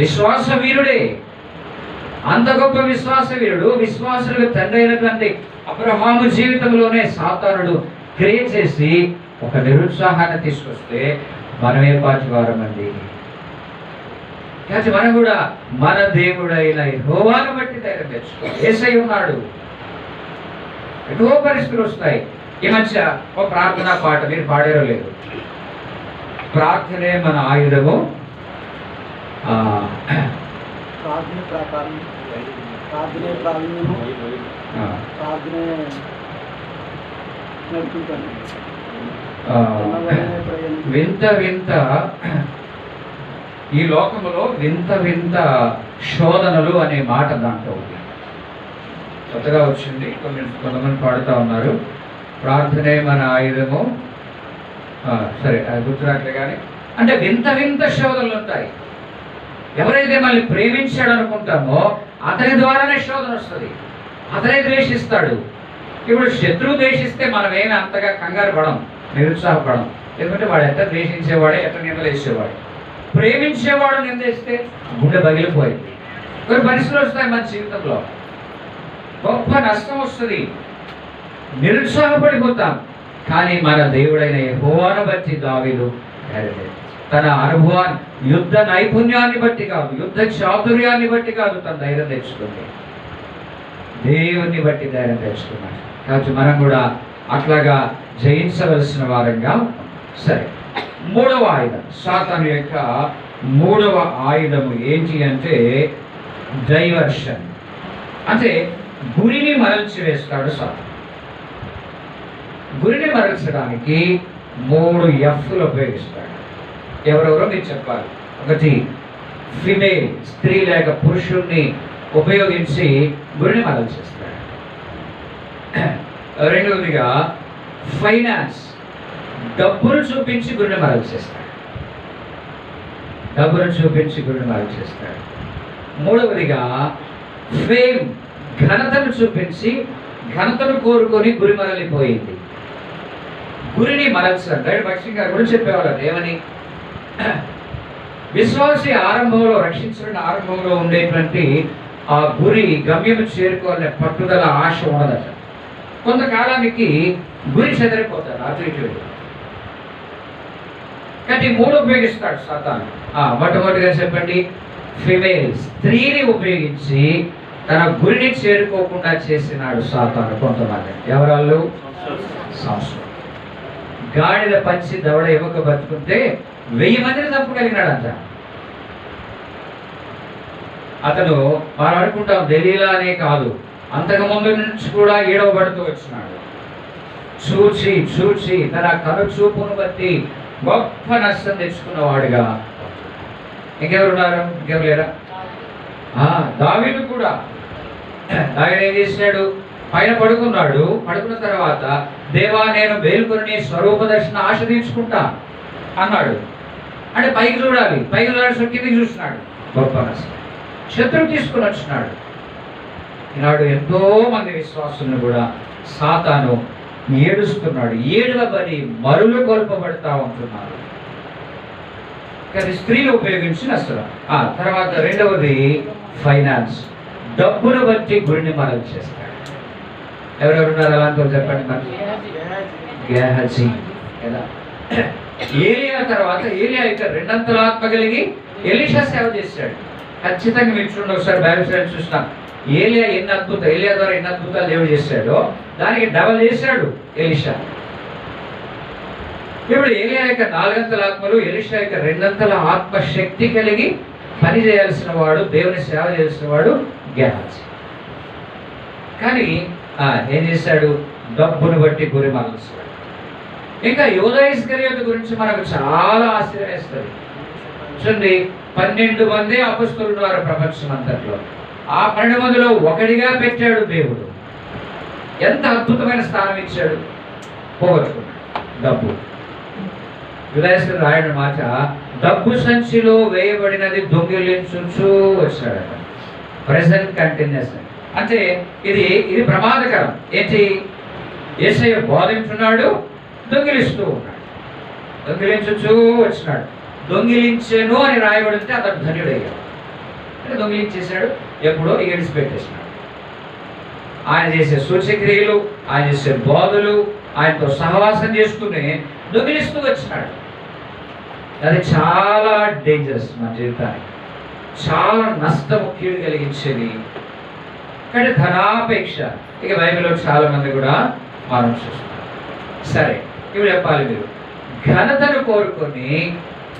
విశ్వాస వీరుడే, అంత గొప్ప విశ్వాస వీరుడు, విశ్వాసులకు తండ్రి అయినటువంటి అబ్రహాము జీవితంలోనే సాతానుడు క్రియ చేసి ఒక నిరుత్సాహాన్ని తీసుకొస్తే మనమే పాటివారమండి. కాబట్టి మనం కూడా మన దేవుడైన యెహోవాను బట్టి ధైర్యం తెచ్చుకోవాలి. యేసయ్య ఉన్నాడు. ఎన్నో పరిస్థితులు వస్తాయి. ఈ మధ్య ఒక ప్రార్థనా పాట మీరు పాడారో లేదు, ప్రార్థనే మన ఆయుధము. వింత వింత ఈ లోకములో వింత వింత శోధనలు అనే మాట దాంట్లో ఉంది, కొత్తగా వచ్చింది. కొంతమంది పాడుతూ ఉన్నారు, ప్రార్థనే మన ఆయుధము. సరే అది గుర్తురాట్లే కానీ, అంటే వింత వింత శోధనలు ఉంటాయి. ఎవరైతే మనల్ని ప్రేమించాడు అనుకుంటామో అతని ద్వారానే శోధన వస్తుంది, అతనే ద్వేషిస్తాడు. ఇప్పుడు శత్రువు ద్వేషిస్తే మనం ఏమి అంతగా కంగారు పడం, నిరుత్సాహపడం. ఎందుకంటే వాడు ఎంత ద్వేషించేవాడే, ఎంత నిందలేసేవాడు. ప్రేమించేవాడు నిందేస్తే గుండె పగిలిపోయింది. కొన్ని పరిస్థితులు వస్తాయి మన జీవితంలో. గొప్ప నష్టం వస్తుంది, నిరుత్సాహపడిపోతాం. కానీ మన దేవుడైన యెహోవాను బట్టి దావీదు తన అనుభవాన్ని, యుద్ధ నైపుణ్యాన్ని బట్టి కాదు, యుద్ధ చాతుర్యాన్ని బట్టి కాదు, తన ధైర్యం తెచ్చుకుంది, దేవుణ్ణి బట్టి ధైర్యం తెచ్చుకున్నాడు. కాబట్టి మనం కూడా అట్లాగా జయించవలసిన వారంగా ఉంటాం. సరే, మూడవ ఆయుధం, సాతాను యొక్క మూడవ ఆయుధము ఏంటి అంటే డైవర్షన్. అంటే గురిని మరల్చి వేస్తాడు సాతాను. గురిని మరల్చడానికి 3 F'లు ఉపయోగిస్తాడు. ఎవరెవరో మీరు చెప్పాలి. ఒకటి, ఫిమేల్, స్త్రీ లేక పురుషుణ్ణి ఉపయోగించి గురిని మరల్చేస్తాడు. రెండవదిగా ఫైనాన్స్, డబ్బును చూపించి గురిని మరల్చేస్తాడు. డబ్బును చూపించి గురిని మరల్చేస్తాడు. మూడవదిగా ఫేమ్, ఘనతను చూపించి ఘనతను కోరుకొని గురి మరలిపోయింది. గురిని మరల్చారు. రైట్ భక్సింగ్ గారు కూడా చెప్పేవాళ్ళు ఏమని, విశ్వాసి ఆరంభంలో, రక్షించబడిన ఆరంభంలో ఉండేటువంటి ఆ గురి గమ్యము చేరుకోవాలనే పట్టుదల, ఆశ ఉండదట. కొంతకాలానికి గురి చెదిరిపోతారు అటు ఇటు. కానీ 3 ఉపయోగిస్తాడు సాతాను. మొట్టమొదటిగా చెప్పండి, ఫిమేల్, స్త్రీని ఉపయోగించి తన గురిని చేరుకోకుండా చేసినాడు సాతాను కొంతమంది. ఎవరాళ్ళు? సంవత్సరం గాడిద పంచి దవడ ఇవ్వక బతుకుంటే 1000 మందిని చంపగలిగినాడంట. అతను మనం అనుకుంటాం దెలీలా అనే కాదు, అంతకు ముందు నుంచి కూడా ఏడవబడుతూ వచ్చినాడు. చూచి చూచి తన కను చూపును బట్టి గొప్ప నష్టం తెచ్చుకున్నవాడుగా. ఇంకెవరున్నారు? ఇంకెవరు లేరా? దావీదు కూడా. దావీదు ఏం చేసినాడు? పైన పడుకున్నాడు. పడుకున్న తర్వాత, దేవా నేను మేల్కొని నీ స్వరూప దర్శన ఆశ తీర్చుకుంటా అన్నాడు. అంటే పైకి చూడాలి, పైకి చూడాలి, కిందికి చూసినాడు. గొప్ప నష్టం, శత్రువు తీసుకుని వచ్చినాడు. ఈనాడు ఎంతో మంది విశ్వాసులను కూడా సాతాను ఏడుస్తున్నాడు. ఏడవబడి మరులు కొల్పబడతా ఉంటున్నారు. కానీ స్త్రీలు ఉపయోగించి నష్టం. తర్వాత రెండవది ఫైనాన్స్, డబ్బును బట్టి గురిని మరలు చేస్తాడు. ఎవరెవరున్నారు అలాంటి చెప్పండి. మరి గేహజీ కదా. ఏలియా తర్వాత, ఏలియా ఇక 2 అంతల ఆత్మ కలిగి ఎలీషా సేవ చేశాడు. ఖచ్చితంగా మీరు చూడండి ఒకసారి బైబిల్ స్టడీ చూసిన ఏలియా ద్వారా ఎన్ని అద్భుతాలు దేవుడు చేశాడో దానికి డబల్ చేశాడు ఎలీషా. ఇప్పుడు ఏలియా యొక్క 4 అంతల ఆత్మలు, ఎలీషా యొక్క 2 అంతల ఆత్మ శక్తి కలిగి పని చేయాల్సిన వాడు, దేవుని సేవ చేయాల్సిన వాడు గేహజీ. కానీ ఏం చేశాడు? డబ్బును బట్టి గురి మరల్చాడు. ఇంకా యూదా ఇస్కరియోతు గురించి మనకు చాలా ఆశ్చర్యం వేస్తుంది. చూడండి, 12 మంది అపొస్తలులు ఉన్నారు ప్రపంచం అంతట్లో. ఆ 12 మందిలో ఒకడిగా పెట్టాడు దేవుడు. ఎంత అద్భుతమైన స్థానం ఇచ్చాడు. పోగొట్టుకున్నాడు డబ్బు. యూదా ఇస్కరియోతు రాయడం మాట, డబ్బు సంచిలో వేయబడినది దొంగిలించుచూ వచ్చాడట. Present continuous. అంటే ఇది ప్రమాదకరం. ఏంటి? యేసయ్య బోధించున్నాడు, దొంగిలిస్తూ ఉన్నాడు. దొంగిలించుచూ వచ్చినాడు. దొంగిలించెను అని రాయబడితే అతడు ధన్యుడయ్యాడు. అంటే దొంగిలించేశాడు, ఎప్పుడో ఏడిసిపెట్టేసినాడు. ఆయన చేసే సూచక్రియలు, ఆయన చేసే బోధలు, ఆయనతో సహవాసం చేస్తూనే దొంగిలిస్తూ వచ్చినాడు. అది చాలా డేంజరస్ మన జీవితానికి, చాలా నష్టము, కీడు కలిగించేది. కానీ ధనాపేక్ష ఇక బైబిల్లో చాలా మంది కూడా మనం చూస్తున్నారు. సరే, ఇప్పుడు చెప్పాలి, మీరు ఘనతను కోరుకొని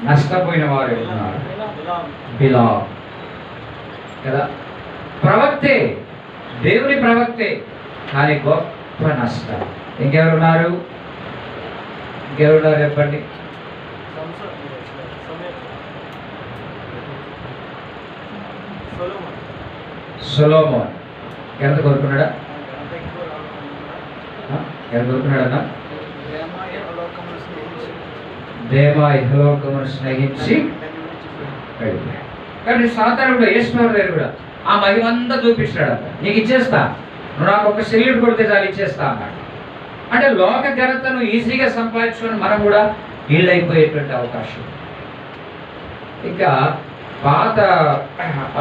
నష్టపోయిన వారు ఉన్నారు. బిలామ్ కదా, ప్రవక్తే, దేవుని ప్రవక్తే, కానీ గొప్ప నష్టం. ఇంకెవరున్నారు? చెప్పండి. సొలొమోన్ ఎంత కోరుకున్నాడా? ఎంత కోరుకున్నాడన్నా? దేవా ఇహలోకమును స్నేహించి వెళ్ళిపోయాడు. కానీ సాతానుడు యేసుప్రభువు దగ్గర కూడా ఆ మహిమంతా చూపిస్తాడు. నీకు ఇచ్చేస్తా, నువ్వు నాకు ఒక సెల్యూట్ కొడితే చాలు ఇచ్చేస్తా అన్నాడు. అంటే లోక ఘనతను ఈజీగా సంపాదించుకొని మనం కూడా వీళ్ళైపోయేటువంటి అవకాశం. ఇంకా పాత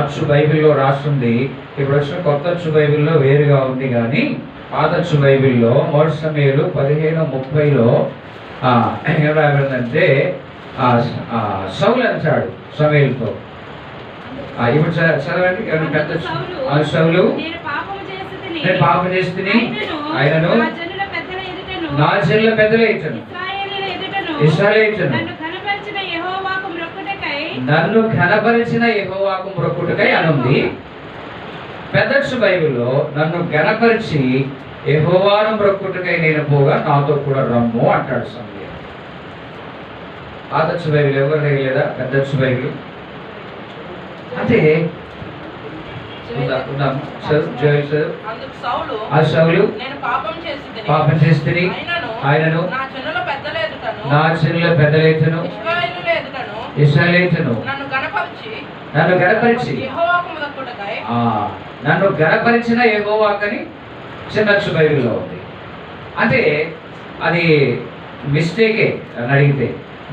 అచ్చు బైబిల్లో రాస్తుంది, ఇప్పుడు వచ్చిన కొత్త అచ్చు బైబిల్లో వేరుగా ఉంది. కానీ పాత అచ్చు బైబిల్లో 1 సమూయేలు 15:30 ఏం రాబడిందంటే సౌలు అంటాడు సమూయేలుతో. ఇప్పుడు చదవండి. పెద్ద సౌలు, నేను పాపం చేస్తుని ఆయనను నా జనుల పెద్దల ఎదుటను ఇశ్రాయేలీయులను నన్ను ఘనపరిచిన యెహోవాకు మొక్కుటకై అనుంది. పెద్దచ్చు బైబిల్లో నన్ను ఘనపరిచి యెహోవాను మొక్కుటకై నేను పోగా నాతో కూడా రమ్ము అంటాడు సమూయేలు. పాతచ్చు బైబిల్ ఎవరు లేదా? పెద్దచ్చు బైబిల్ అంటే సౌలు పాపం చేస్తుని ఆయనను నా జనుల పెద్దల ఎదుటను ఇశ్రాయేలీయులను నన్ను గణపరిచి నన్ను గణపరిచిన యెహోవాకని చిన్నచ్చు బైబిల్లో ఉంది. అంటే అది మిస్టేకే అని అడిగితే,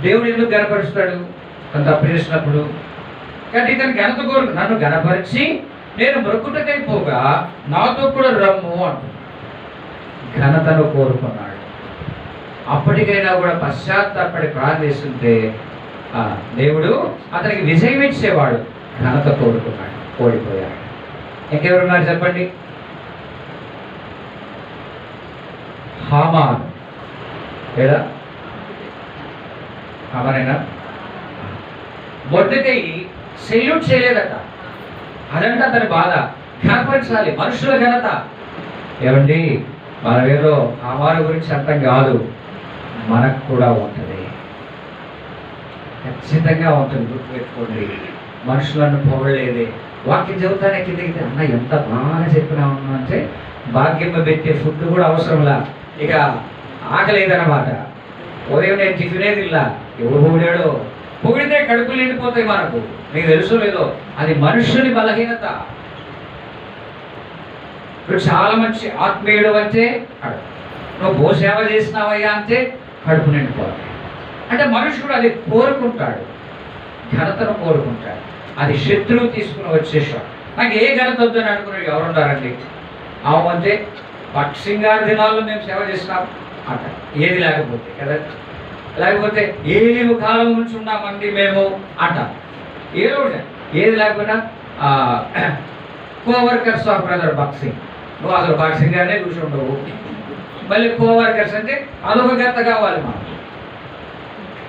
దేవుడు ఎందుకు గణపరుస్తాడు తను తప్పు చేసినప్పుడు? కానీ ఇతను ఘనత కోరు, నన్ను గణపరిచి నేను మొక్కుటకై పోగా నాతో కూడా రమ్ము అంటున్నాడు. ఘనతను కోరుకున్నాడు. అప్పటికైనా కూడా పశ్చాత్తాపడి ప్రార్థిస్తుంటే దేవుడు అతనికి విజయం ఇచ్చేవాడు. ఘనత కోరుకున్నాడు, ఓడిపోయాడు. ఇంకెవరున్నారు చెప్పండి? హామాన్ లేదా హామానేనా? Mordecai salute చేయలేదట. అదంటే అతని బాధ. ఘనపరచాలి, మనుషుల ఘనత. ఏమండి, మనమేదో హామాను గురించి అర్థం కాదు, మనకు కూడా ఉంటుంది, ఖచ్చితంగా ఉంటుంది. గుర్తుపెట్టుకోండి, మనుషులను పొగలేదే. వాక్యం చెబుతానే కిందకి అన్న ఎంత బాగా చెప్పినా ఉన్నా అంటే భాగ్యం పెట్టే ఫుడ్ కూడా అవసరంలా, ఇక ఆకలేదన్నమాట. ఉదయం నేను టిఫినే తిల్లా, ఎవరు పొగిడాడో, పొగిడితే కడుపులు నిండిపోతాయి మనకు. మీకు తెలుసో లేదో, అది మనుషుని బలహీనత. ఇప్పుడు చాలా మంచి ఆత్మీయుడు అంటే నువ్వు భూసేవ చేసినావయ్యా అంటే కడుపు నిండిపోతాయి. అంటే మనుషుడు అది కోరుకుంటాడు, ఘనతను కోరుకుంటాడు. అది శత్రువు తీసుకుని వచ్చేసాడు. నాకు ఏ ఘనత వద్దని అనుకుని ఎవరున్నారండి? అంటే పక్షింగారి దినాల్లో మేము సేవ చేసినాం అంట, ఏది లేకపోతే కదా, లేకపోతే ఏలిము కాలం నుంచి ఉన్నామండి మేము అంట, ఏదో ఏది లేకపోయినా కోవర్కర్స్ ఆఫ్ బ్రదర్ బాక్సింగ్. నువ్వు అసలు బాక్సింగ్ గానే కూర్చుండవు, మళ్ళీ కోవర్కర్స్ అంటే అదొక గత కావాలి మనం.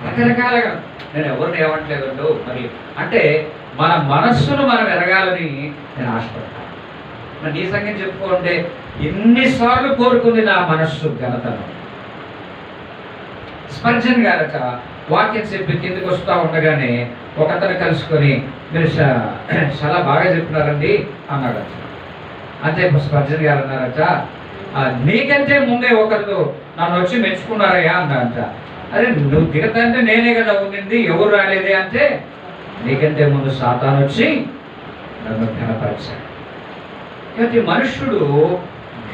రకరకాలుగా నేను ఎవరిని ఏమంటలేదండు మరి అంటే మన మనస్సును మనం ఎరగాలని నేను ఆశపడతాను. మరి నీ సంగతి చెప్పుకుంటే ఎన్నిసార్లు కోరుకుంది నా మనస్సు ఘనతను. స్పర్జన్ గారట వాక్యం చెప్పి కిందకి వస్తూ ఉండగానే ఒక అతను కలుసుకొని, మీరు చాలా బాగా చెప్పినారండి అన్నాడట. అంటే స్పర్జన్ గారు అన్నారట, నీకంటే ముందే ఒకరు నన్ను వచ్చి మెచ్చుకున్నారయ్యా అన్నారట. అరే నువ్వు దిగతంటే నేనే కదా ఉండింది, ఎవరు రాలేదే అంటే నీకంటే ముందు సాతాను వచ్చి నన్ను ఘనపరిచాడు. కాబట్టి మనుష్యుడు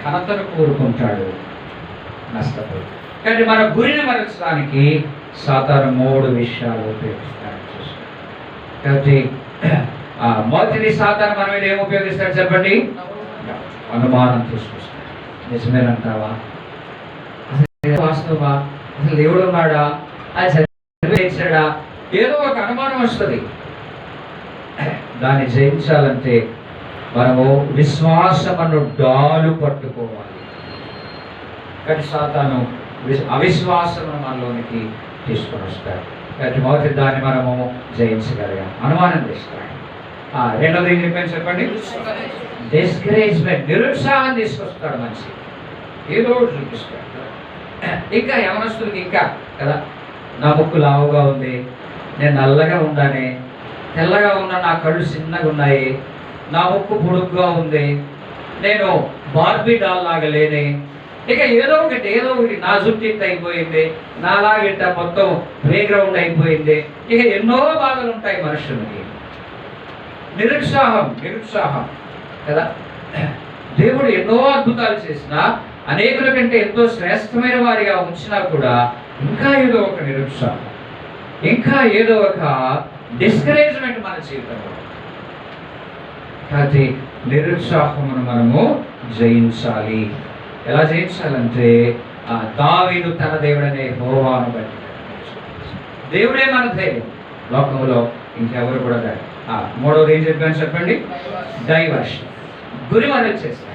ఘనతను కోరుకుంటాడు, నష్టపోయి. కానీ మన గురిని మరచడానికి సాతాను 3 విషయాలు ఉపయోగిస్తాడు. కాబట్టి మొదటిది సాతాను మన మీద ఏం ఉపయోగిస్తాడు చెప్పండి? అనుమానం తీసుకొస్తాడు. నిజమేనంటావా? అసలు వాస్తవా? అసలు దేవుడు ఉన్నాడా? అది చదివేసాడా? ఏదో ఒక అనుమానం వస్తుంది. దాన్ని జయించాలంటే మనము విశ్వాసమును డాలు పట్టుకోవాలి. కానీ సాతాను అవిశ్వాసమును మనలోనికి తీసుకొని వస్తాడు. కాబట్టి మొదటి దాన్ని మనము జయించగలిగాం, అనుమానం చేస్తాడు. రెండవది ఏం చెప్పాను చెప్పండి? డిస్కరేజ్మెంట్, నిరుత్సాహం తీసుకొస్తాడు మనిషి, ఏదో చూపిస్తాడు. ఇంకా యవనస్తులకి ఇంకా కదా, నా ముక్కు లావుగా ఉంది, నేను నల్లగా ఉన్నానే, తెల్లగా ఉన్నా, నా కళ్ళు చిన్నగా ఉన్నాయి, నా ముక్కు పొడుగ్గా ఉంది, నేను బార్బీ డాల్ లాగా లేనే, ఇక ఏదో ఒకటి నా జుట్టు ఇట్ట అయిపోయింది, నాలాగిట్ట మొత్తం ప్లే గ్రౌండ్ అయిపోయింది. ఇక ఎన్నో బాధలు ఉంటాయి మనుషులకి. నిరుత్సాహం కదా. దేవుడు ఎన్నో అద్భుతాలు చేసినా, అనేకుల కంటే ఎంతో శ్రేష్టమైన వారిగా ఉంచినా కూడా ఇంకా ఏదో ఒక నిరుత్సాహం, ఇంకా ఏదో ఒక డిస్కరేజ్మెంట్ మన జీవితంలో. కాబట్టి నిరుత్సాహమును మనము జయించాలి. ఎలా జయించాలంటే దావీదు తన దేవుడనే యెహోవాను బట్టి. దేవుడే మన ధైర్యం, లోకంలో ఇంకెవరు కూడా కాదు. మూడవది ఏం చెప్పాను చెప్పండి? డైవర్షన్, గురి మనం చేస్తాం.